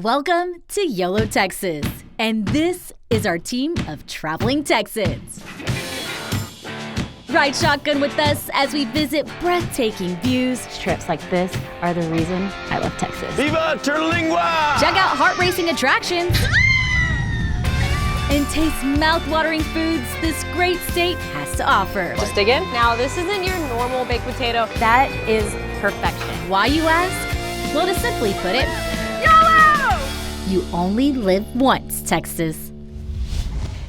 Welcome to YOLO Texas, and this is our team of traveling Texans. Ride shotgun with us as we visit breathtaking views. Trips like this are the reason I love Texas. Viva Terlingua! Check out heart-racing attractions. And taste mouth-watering foods this great state has to offer. Just dig in. Now, this isn't your normal baked potato. That is perfection. Why, you ask? Well, to simply put it, YOLO! you only live once, Texas.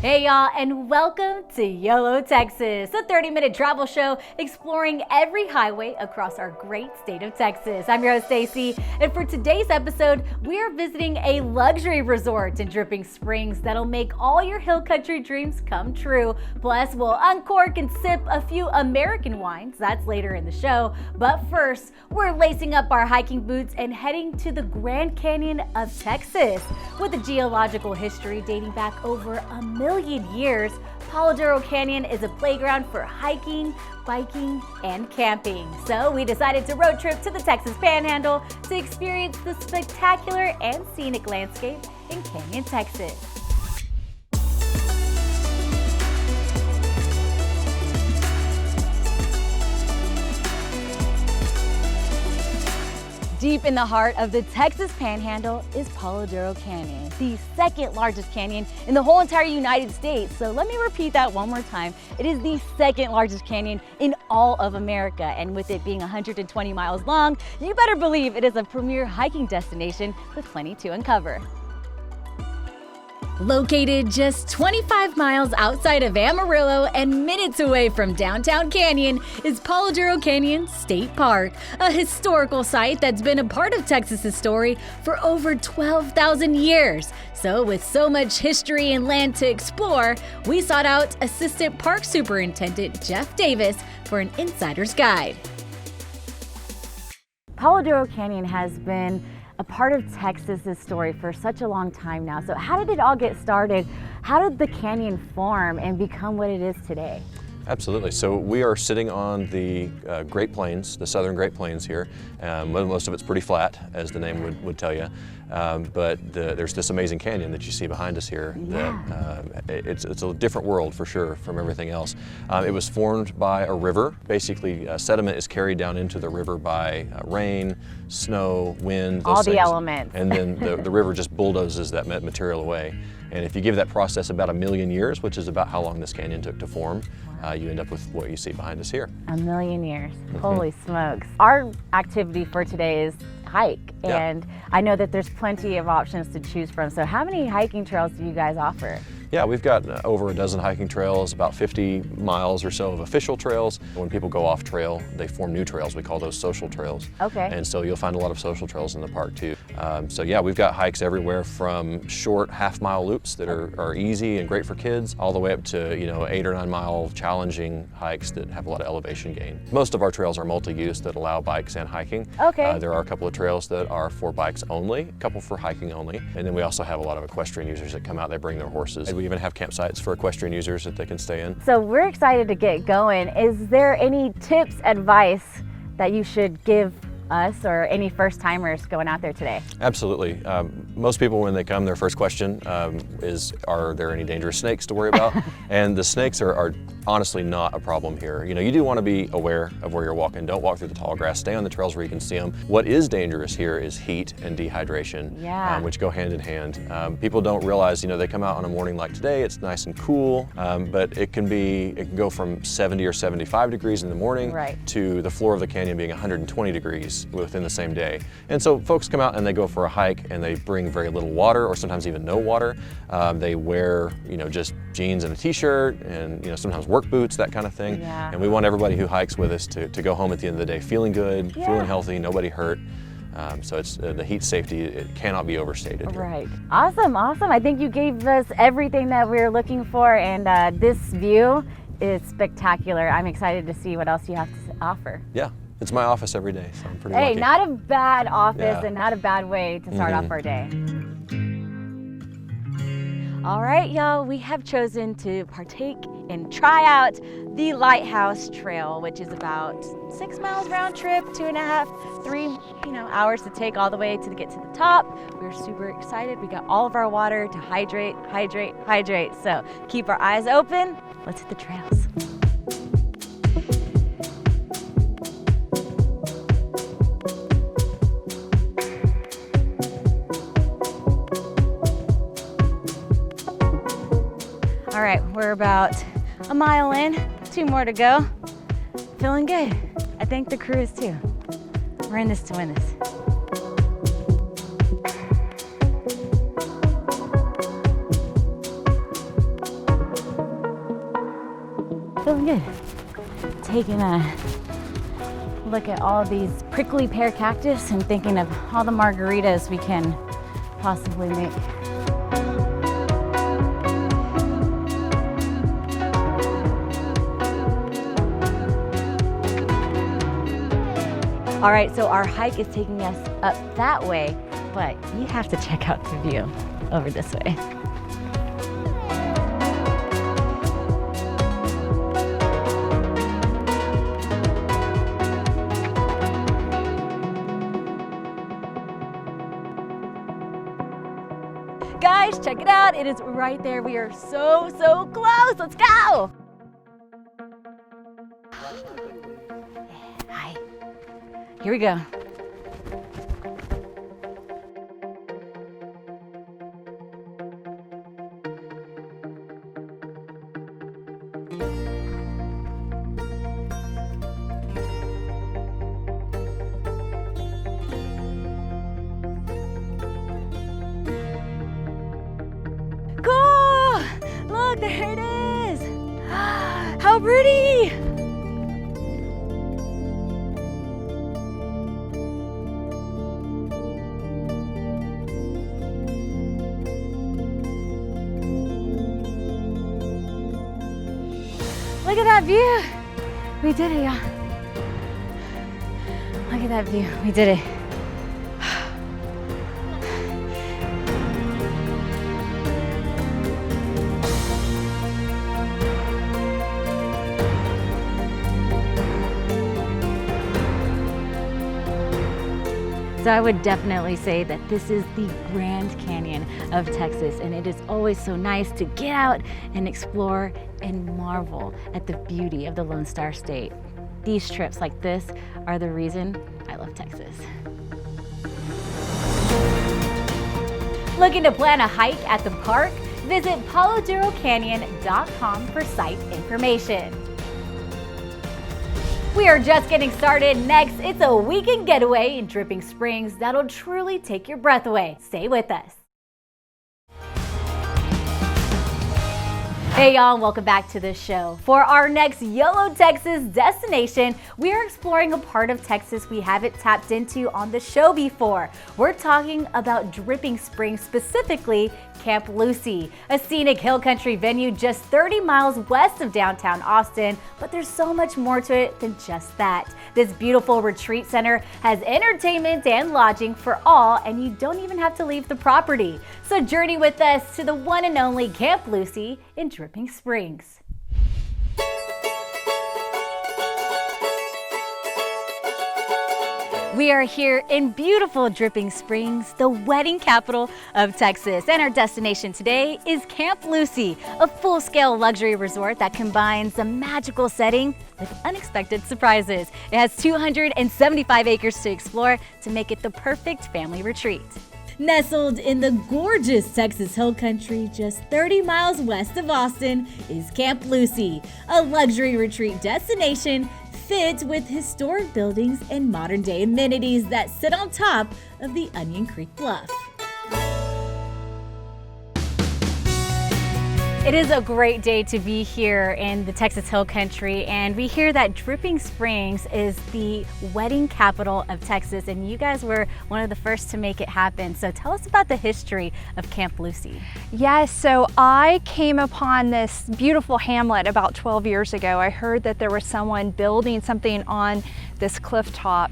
Hey y'all, and welcome to YOLO Texas, a 30-minute travel show exploring every highway across our great state of Texas. I'm your host, Stacy, and for today's episode, we are visiting a luxury resort in Dripping Springs that'll make all your hill country dreams come true. Plus, we'll uncork and sip a few American wines. That's later in the show. But first, we're lacing up our hiking boots and heading to the Grand Canyon of Texas. With a geological history dating back over a million years, Duro Canyon is a playground for hiking, biking, and camping. So we decided to road trip to the Texas Panhandle to experience the spectacular and scenic landscape in Canyon, Texas. Deep in the heart of the Texas Panhandle is Duro Canyon, the second largest canyon in the whole entire United States. So let me repeat that one more time. It is the second largest canyon in all of America. And with it being 120 miles long, you better believe it is a premier hiking destination with plenty to uncover. Located just 25 miles outside of Amarillo and minutes away from downtown Canyon is Duro Canyon State Park, a historical site that's been a part of Texas's story for over 12,000 years. So with so much history and land to explore, we sought out Assistant Park Superintendent Jeff Davis for an insider's guide. Duro Canyon has been a part of Texas's story for such a long time now. So how did it all get started? How did the canyon form and become what it is today? Absolutely. So we are sitting on the Great Plains, the southern Great Plains here. Most of it's pretty flat, as the name would tell you. But there's this amazing canyon that you see behind us here. Yeah. It's a different world for sure from everything else. It was formed by a river. Basically, sediment is carried down into the river by rain, snow, wind, those all the things. elements. And then the river just bulldozes that material away. And if you give that process about 1 million years, which is about how long this canyon took to form, you end up with what you see behind us here. 1 million years. Holy smokes. Our activity for today is hike, and I know that there's plenty of options to choose from. So how many hiking trails do you guys offer? Yeah, we've got over a dozen hiking trails, about 50 miles or so of official trails. When people go off trail, they form new trails. We call those social trails. Okay. And so you'll find a lot of social trails in the park too. So yeah, we've got hikes everywhere from short half-mile loops that are easy and great for kids, all the way up to 8 or 9 mile challenging hikes that have a lot of elevation gain. Most of our trails are multi-use that allow bikes and hiking. Okay. There are a couple of trails that are for bikes only, a couple for hiking only, and then we also have a lot of equestrian users that come out, they bring their horses. We even have campsites for equestrian users that they can stay in. So we're excited to get going. Is there any tips, advice that you should give us or any first timers going out there today? Absolutely. Most people, when they come, their first question is, are there any dangerous snakes to worry about? And the snakes are honestly not a problem here. You do want to be aware of where you're walking. Don't walk through the tall grass. Stay on the trails where you can see them. What is dangerous here is heat and dehydration, which go hand in hand. People don't realize, they come out on a morning like today, it's nice and cool, but it can go from 70 or 75 degrees in the morning to the floor of the canyon being 120 degrees within the same day. And so folks come out and they go for a hike and they bring very little water, or sometimes even no water. They wear, just jeans and a t-shirt and, sometimes work boots, that kind of thing. Yeah. And we want everybody who hikes with us to go home at the end of the day feeling good, feeling healthy, nobody hurt. So it's the heat safety, it cannot be overstated here. Right. Awesome. I think you gave us everything that we were looking for, and this view is spectacular. I'm excited to see what else you have to offer. Yeah. It's my office every day, so I'm pretty lucky. Hey, not a bad office and not a bad way to start off our day. All right, y'all, we have chosen to partake and try out the Lighthouse Trail, which is about 6 miles round trip, 2.5, 3 hours to take all the way to get to the top. We're super excited. We got all of our water to hydrate. So keep our eyes open. Let's hit the trails. All right, we're about a mile in, 2 more to go. Feeling good. I think the crew is too. We're in this to win this. Feeling good. Taking a look at all of these prickly pear cactus and thinking of all the margaritas we can possibly make. All right, so our hike is taking us up that way, but you have to check out the view over this way. Guys, check it out. It is right there. We are so close. Let's go. Hi. Here we go. Cool! Look, there it is! How pretty! Look at that view! We did it, y'all. Look at that view. We did it. So I would definitely say that this is the Grand Canyon of Texas, and it is always so nice to get out and explore and marvel at the beauty of the Lone Star State. These trips like this are the reason I love Texas. Looking to plan a hike at the park? Visit PaloDuroCanyon.com for site information. We are just getting started. Next, it's a weekend getaway in Dripping Springs that'll truly take your breath away. Stay with us. Hey y'all, and welcome back to the show. For our next YOLO Texas destination, we are exploring a part of Texas we haven't tapped into on the show before. We're talking about Dripping Springs, specifically Camp Lucy, a scenic hill country venue just 30 miles west of downtown Austin, but there's so much more to it than just that. This beautiful retreat center has entertainment and lodging for all, and you don't even have to leave the property. So journey with us to the one and only Camp Lucy in Dripping Springs. We are here in beautiful Dripping Springs, the wedding capital of Texas. And our destination today is Camp Lucy, a full-scale luxury resort that combines a magical setting with unexpected surprises. It has 275 acres to explore to make it the perfect family retreat. Nestled in the gorgeous Texas Hill Country, just 30 miles west of Austin, is Camp Lucy, a luxury retreat destination fit with historic buildings and modern-day amenities that sit on top of the Onion Creek Bluff. It is a great day to be here in the Texas Hill Country, and we hear that Dripping Springs is the wedding capital of Texas, and you guys were one of the first to make it happen. So tell us about the history of Camp Lucy. Yes, so I came upon this beautiful hamlet about 12 years ago. I heard that there was someone building something on this cliff top,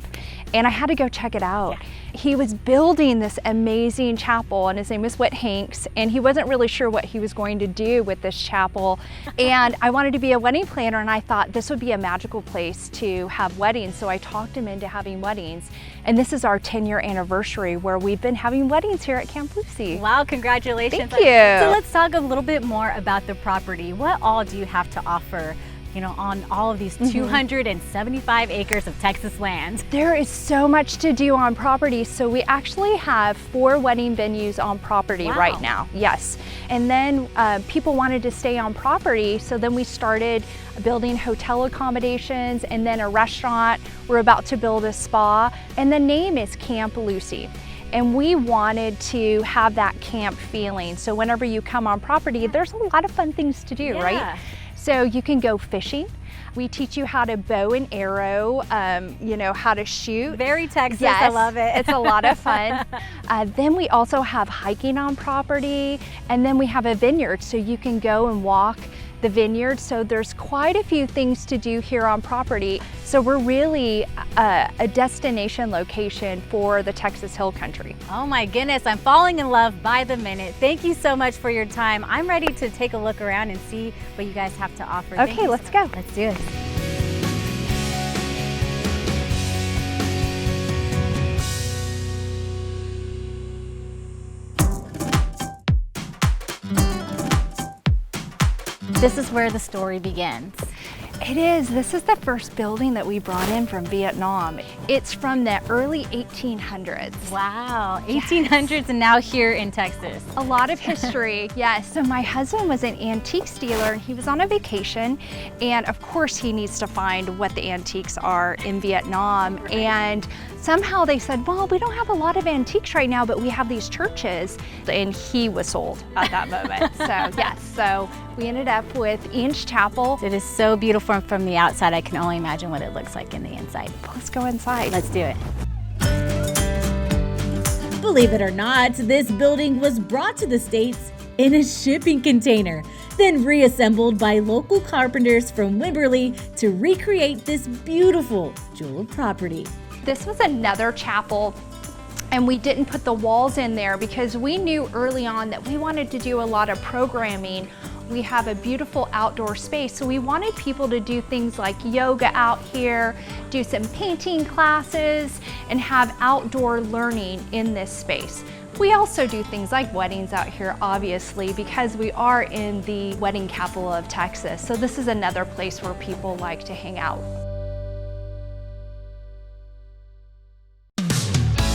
and I had to go check it out. Yeah. He was building this amazing chapel, and his name was Whit Hanks, and he wasn't really sure what he was going to do do with this chapel. And I wanted to be a wedding planner, and I thought this would be a magical place to have weddings. So I talked him into having weddings. And this is our 10-year anniversary where we've been having weddings here at Camp Lucy. Wow, congratulations. Thank you. So let's talk a little bit more about the property. What all do you have to offer, you know, on all of these 275 acres of Texas land? There is so much to do on property. So we actually have 4 wedding venues on property right now. Yes. And then people wanted to stay on property. So then we started building hotel accommodations and then a restaurant. We're about to build a spa. And the name is Camp Lucy. And we wanted to have that camp feeling. So whenever you come on property, there's a lot of fun things to do, right? So you can go fishing. We teach you how to bow and arrow, you know, how to shoot. Very Texas, yes, I love it. It's a lot of fun. Then we also have hiking on property, and then we have a vineyard, so you can go and walk the vineyard. So there's quite a few things to do here on property. So we're really a destination location for the Texas Hill Country. Oh my goodness, I'm falling in love by the minute. Thank you so much for your time. I'm ready to take a look around and see what you guys have to offer. Okay, let's go. Let's do it. This is where the story begins. It is. This is the first building that we brought in from Vietnam. It's from the early 1800s. Wow, 1800s and now here in Texas. A lot of history, yes. So my husband was an antiques dealer, and he was on a vacation, and of course he needs to find what the antiques are in Vietnam. And somehow they said, well, we don't have a lot of antiques right now, but we have these churches. And he was sold at that moment. So yes, so we ended up with Eames Chapel. It is so beautiful from the outside. I can only imagine what it looks like in the inside. Let's go inside. Let's do it. Believe it or not, this building was brought to the States in a shipping container, then reassembled by local carpenters from Wimberley to recreate this beautiful jewel of property. This was another chapel, and we didn't put the walls in there because we knew early on that we wanted to do a lot of programming. We have a beautiful outdoor space, so we wanted people to do things like yoga out here, do some painting classes, and have outdoor learning in this space. We also do things like weddings out here, obviously, because we are in the wedding capital of Texas. So this is another place where people like to hang out.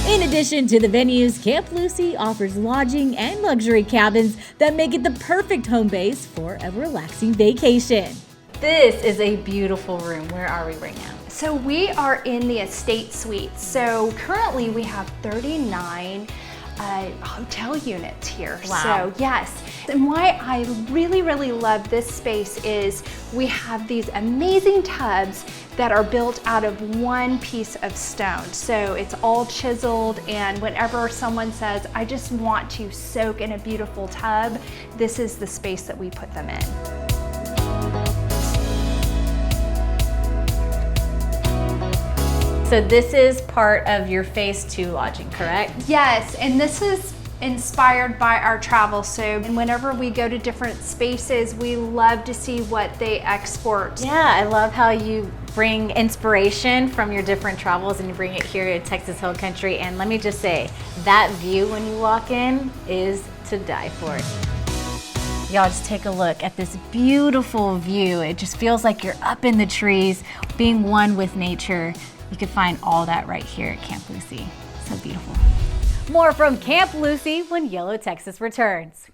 In addition to the venues, Camp Lucy offers lodging and luxury cabins that make it the perfect home base for a relaxing vacation. This is a beautiful room. Where are we right now? So we are in the estate suite. So currently we have 39 hotel units here. Wow. So yes, and why I really love this space is we have these amazing tubs that are built out of one piece of stone. So it's all chiseled, and whenever someone says, I just want to soak in a beautiful tub, this is the space that we put them in. So this is part of your phase 2 lodging, correct? Yes, and this is inspired by our travel. So and whenever we go to different spaces, we love to see what they export. Yeah, I love how you bring inspiration from your different travels and you bring it here to Texas Hill Country. And let me just say, that view when you walk in is to die for. Y'all just take a look at this beautiful view. It just feels like you're up in the trees, being one with nature. You can find all that right here at Camp Lucy. So beautiful. More from Camp Lucy when YOLO Texas returns.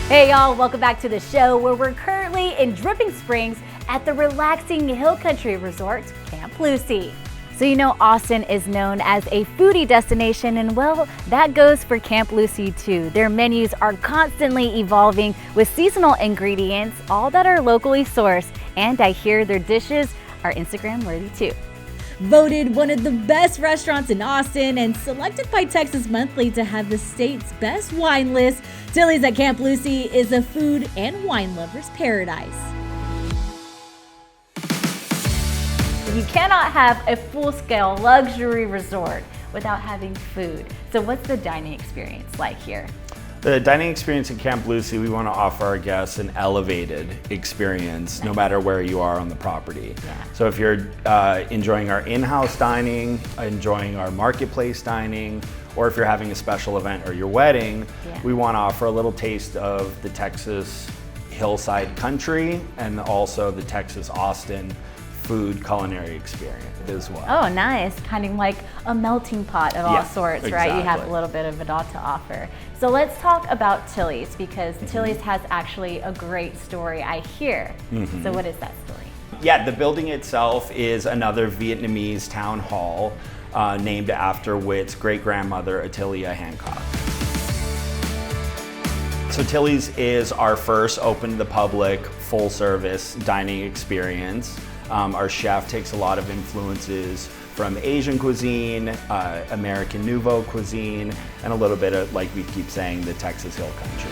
Hey y'all, welcome back to the show where we're currently in Dripping Springs at the relaxing Hill Country Resort, Camp Lucy. So you know Austin is known as a foodie destination, and well, that goes for Camp Lucy too. Their menus are constantly evolving with seasonal ingredients, all that are locally sourced, and I hear their dishes are Instagram worthy too. Voted one of the best restaurants in Austin and selected by Texas Monthly to have the state's best wine list, Tillie's at Camp Lucy is a food and wine lover's paradise. You cannot have a full-scale luxury resort without having food. So what's the dining experience like here? The dining experience at Camp Lucy, we want to offer our guests an elevated experience no matter where you are on the property. So if you're enjoying our in-house dining, enjoying our marketplace dining, or if you're having a special event or your wedding, we want to offer a little taste of the Texas hillside country and also the Texas Austin food culinary experience as well. Oh, nice. Kind of like a melting pot of all sorts, exactly. right? You have a little bit of it all to offer. So let's talk about Tillie's, because Tillie's has actually a great story, I hear. So what is that story? Yeah, the building itself is another Vietnamese town hall named after Witt's great-grandmother, Atilia Hancock. So Tillie's is our first open to the public, full-service dining experience. Our chef takes a lot of influences from Asian cuisine, American Nouveau cuisine, and a little bit of, like we keep saying, the Texas Hill Country.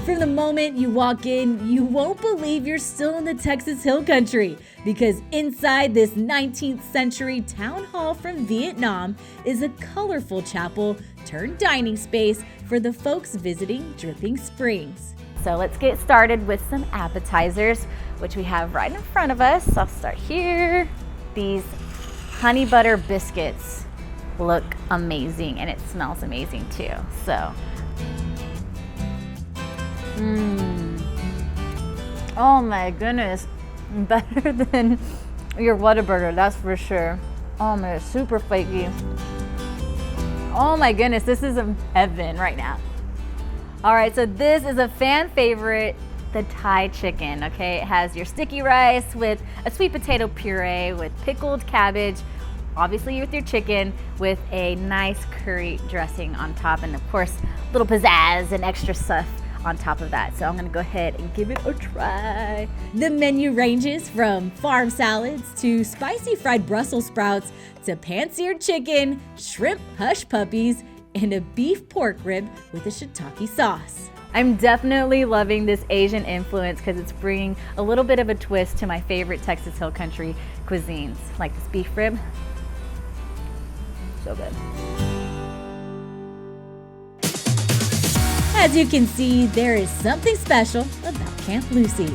From the moment you walk in, you won't believe you're still in the Texas Hill Country, because inside this 19th century town hall from Vietnam is a colorful chapel turned dining space for the folks visiting Dripping Springs. So let's get started with some appetizers, which we have right in front of us. I'll start here. These honey butter biscuits look amazing, and it smells amazing too. So. Oh my goodness, better than your Whataburger, that's for sure. Oh my, super flaky. Oh my goodness, this is heaven right now. All right, so this is a fan favorite, the Thai chicken, okay? It has your sticky rice with a sweet potato puree with pickled cabbage, obviously with your chicken, with a nice curry dressing on top, and of course, a little pizzazz and extra stuff on top of that. So I'm gonna go ahead and give it a try. The menu ranges from farm salads to spicy fried Brussels sprouts to pan-seared chicken, shrimp hush puppies, and a beef pork rib with a shiitake sauce. I'm definitely loving this Asian influence because it's bringing a little bit of a twist to my favorite Texas Hill Country cuisines, like this beef rib. So good. As you can see, there is something special about Camp Lucy.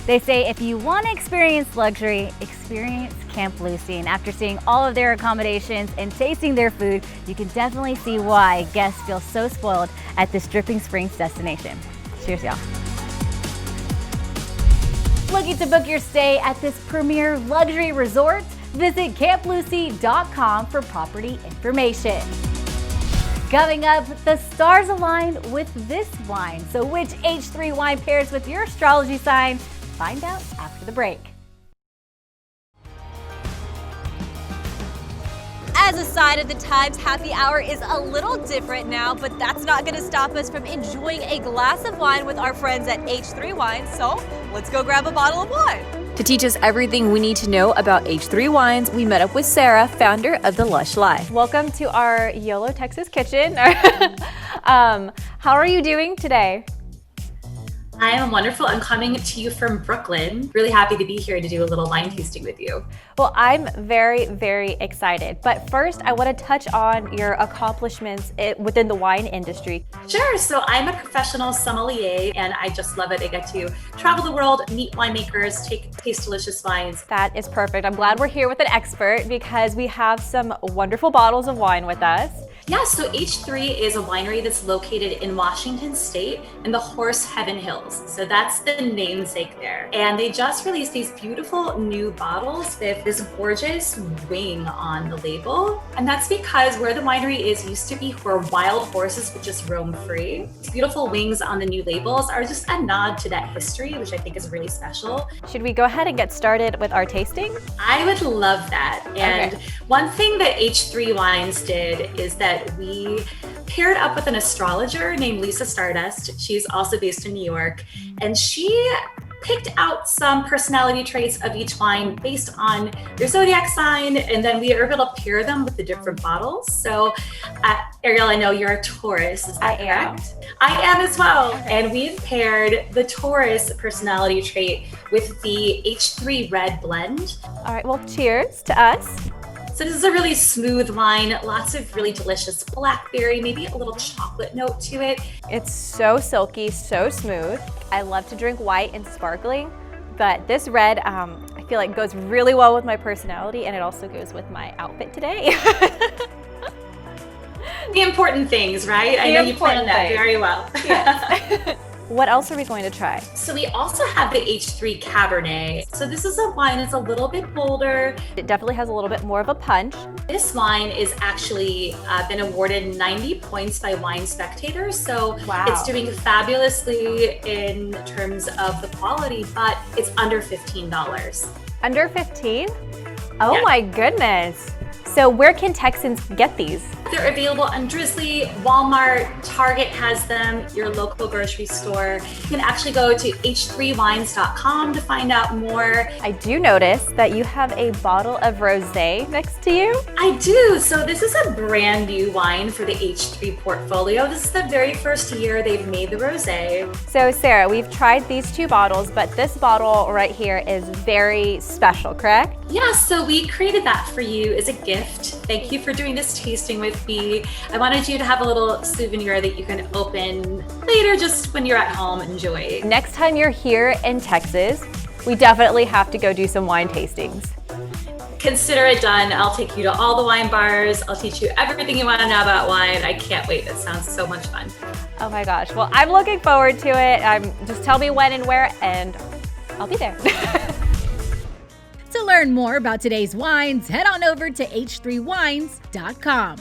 They say if you want to experience luxury, experience Camp Lucy. And after seeing all of their accommodations and tasting their food, you can definitely see why guests feel so spoiled at this Dripping Springs destination. Cheers, y'all. Looking to book your stay at this premier luxury resort? Visit camplucy.com for property information. Coming up, the stars align with this wine. So which H3 wine pairs with your astrology sign? Find out after the break. As a sign of the times, happy hour is a little different now, but that's not going to stop us from enjoying a glass of wine with our friends at H3 Wines. So let's go grab a bottle of wine. To teach us everything we need to know about H3 Wines, we met up with Sarah, founder of The Lush Life. Welcome to our YOLO Texas kitchen. How are you doing today? I am wonderful. I'm coming to you from Brooklyn. Really happy to be here to do a little wine tasting with you. Well, I'm very, very excited. But first, I want to touch on your accomplishments within the wine industry. Sure. So I'm a professional sommelier, and I just love it. I get to travel the world, meet winemakers, taste delicious wines. That is perfect. I'm glad we're here with an expert because we have some wonderful bottles of wine with us. Yeah, so H3 is a winery that's located in Washington State in the Horse Heaven Hills. So that's the namesake there. And they just released these beautiful new bottles with this gorgeous wing on the label. And that's because where the winery is used to be where wild horses would just roam free. These beautiful wings on the new labels are just a nod to that history, which I think is really special. Should we go ahead and get started with our tasting? I would love that. And one thing that H3 Wines did is that we paired up with an astrologer named Lisa Stardust. She's also based in New York. And she picked out some personality traits of each wine based on their zodiac sign, and then we are able to pair them with the different bottles. So, Ariel, I know you're a Taurus, is that correct? I am as well. And we've paired the Taurus personality trait with the H3 red blend. All right, well, cheers to us. So this is a really smooth wine, lots of really delicious blackberry, maybe a little chocolate note to it. It's so silky, so smooth. I love to drink white and sparkling, but this red, I feel like goes really well with my personality, and it also goes with my outfit today. The important things, right? I know you planned that very well. Yes. What else are we going to try? So we also have the H3 Cabernet. So this is a wine that's a little bit bolder. It definitely has a little bit more of a punch. This wine is actually been awarded 90 points by Wine Spectator. So it's doing fabulously in terms of the quality, but it's under $15. Under 15? Oh my goodness. So where can Texans get these? They're available on Drizzly, Walmart, Target has them, your local grocery store. You can actually go to h3wines.com to find out more. I do notice that you have a bottle of rosé next to you. I do. So this is a brand new wine for the H3 portfolio. This is the very first year they've made the rosé. So Sarah, we've tried these two bottles, but this bottle right here is very special, correct? Yeah, so we created that for you as a gift. Thank you for doing this tasting with me. I wanted you to have a little souvenir that you can open later just when you're at home, enjoy. Next time you're here in Texas, we definitely have to go do some wine tastings. Consider it done. I'll take you to all the wine bars. I'll teach you everything you want to know about wine. I can't wait. That sounds so much fun. Oh my gosh. Well, I'm looking forward to it. Just tell me when and where, and I'll be there. To learn more about today's wines, head on over to h3wines.com.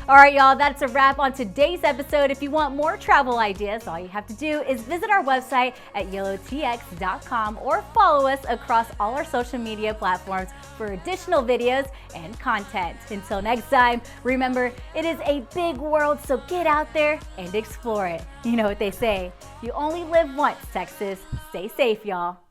All right, y'all, that's a wrap on today's episode. If you want more travel ideas, all you have to do is visit our website at YOLOTX.com or follow us across all our social media platforms for additional videos and content. Until next time, remember, it is a big world, so get out there and explore it. You know what they say, you only live once, Texas. Stay safe, y'all.